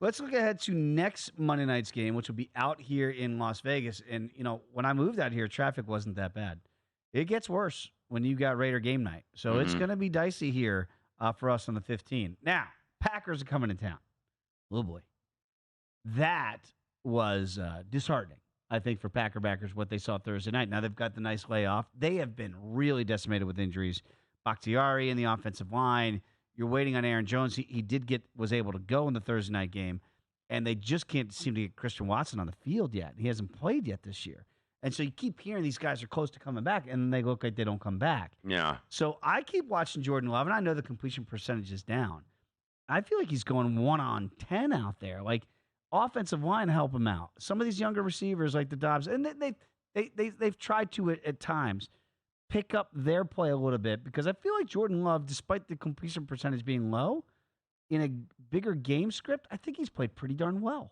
Let's look ahead to next Monday night's game, which will be out here in Las Vegas. And, when I moved out here, traffic wasn't that bad. It gets worse when you got Raider game night. So it's going to be dicey here for us on the 15th. Now, Packers are coming to town. Oh, boy. That was disheartening, I think, for Packer backers, what they saw Thursday night. Now they've got the nice layoff. They have been really decimated with injuries. Bakhtiari in the offensive line. You're waiting on Aaron Jones. He was able to go in the Thursday night game, and they just can't seem to get Christian Watson on the field yet. He hasn't played yet this year. And so you keep hearing these guys are close to coming back, and they look like they don't come back. Yeah. So I keep watching Jordan Love, and I know the completion percentage is down. I feel like he's going 1-on-10 out there. Like, offensive line help him out. Some of these younger receivers like the Dobbs, and they've tried to at times pick up their play a little bit, because I feel like Jordan Love, despite the completion percentage being low, in a bigger game script, I think he's played pretty darn well.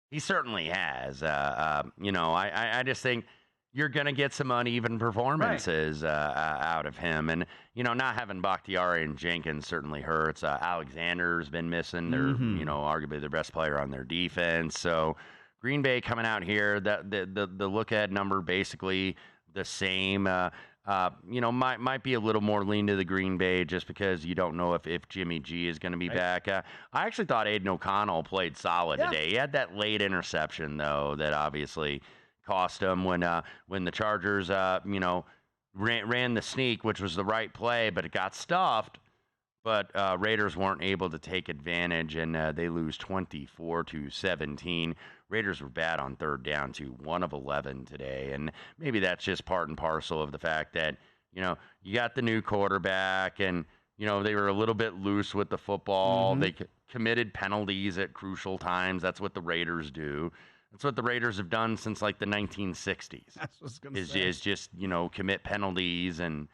He certainly has. I just think you're going to get some uneven performances out of him. And, not having Bakhtiari and Jenkins certainly hurts. Alexander's been missing. They're, arguably the best player on their defense. So Green Bay coming out here, the look-ahead number basically the same. Might be a little more lean to the Green Bay just because you don't know if Jimmy G is going to be back. I actually thought Aiden O'Connell played solid today. He had that late interception, though, that obviously cost him when the Chargers, ran the sneak, which was the right play, but it got stuffed. But Raiders weren't able to take advantage, and they lose 24-17. Raiders were bad on third down, too, 1 of 11 today. And maybe that's just part and parcel of the fact that, you got the new quarterback, and, they were a little bit loose with the football. They committed penalties at crucial times. That's what the Raiders do. That's what the Raiders have done since, like, the 1960s. That's what I was going to say. Is just, commit penalties and,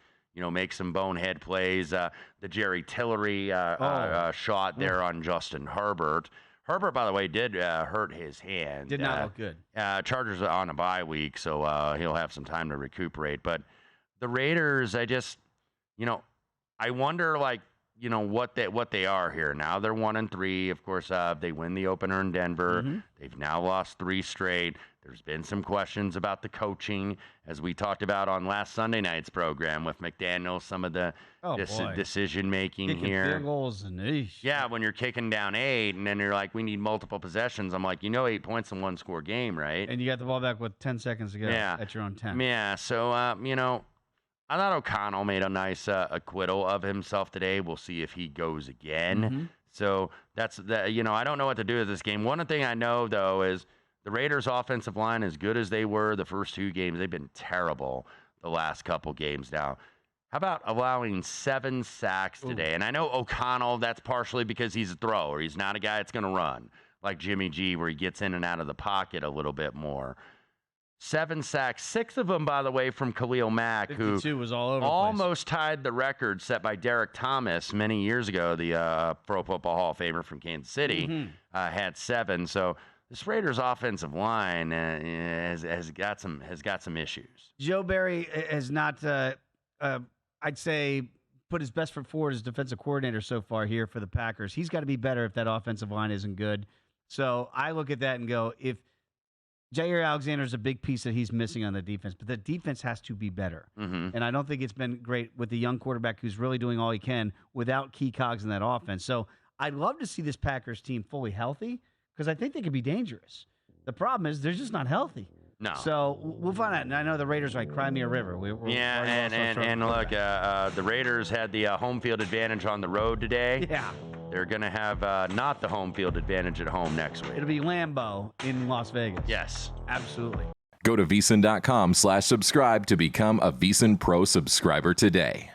make some bonehead plays. The Jerry Tillery shot there on Justin Herbert. Herbert, by the way, did hurt his hand. Did not look good. Chargers are on a bye week, so he'll have some time to recuperate. But the Raiders, I wonder, what they are here. Now they're 1-3. Of course, they win the opener in Denver. They've now lost 3 straight. There's been some questions about the coaching, as we talked about on last Sunday night's program with McDaniel, some of the decision-making here. Field goals and yeah, when you're kicking down 8, and then you're like, we need multiple possessions. I'm like, 8 points in 1-score game, right? And you got the ball back with 10 seconds to go at your own 10. Yeah, so, I thought O'Connell made a nice acquittal of himself today. We'll see if he goes again. So that's I don't know what to do with this game. One thing I know, though, is the Raiders' offensive line, as good as they were the first 2 games, they've been terrible the last couple games now. How about allowing 7 sacks today? And I know O'Connell, that's partially because he's a thrower. He's not a guy that's going to run like Jimmy G, where he gets in and out of the pocket a little bit more. 7 sacks, 6 of them, by the way, from Khalil Mack, who was all over almost tied the record set by Derek Thomas many years ago, the Pro Football Hall of Famer from Kansas City, had 7. So this Raiders offensive line has got some issues. Joe Barry has not, I'd say, put his best foot forward as defensive coordinator so far here for the Packers. He's got to be better if that offensive line isn't good. So I look at that and go, if Jair Alexander is a big piece that he's missing on the defense, but the defense has to be better. And I don't think it's been great with the young quarterback who's really doing all he can without key cogs in that offense. So I'd love to see this Packers team fully healthy, because I think they could be dangerous. The problem is they're just not healthy. No. So we'll find out. And I know the Raiders are like Cry Me a River. And look, the Raiders had the home field advantage on the road today. Yeah. They're going to have not the home field advantage at home next week. It'll be Lambeau in Las Vegas. Yes. Absolutely. Go to VSiN.com/subscribe to become a VSiN Pro subscriber today.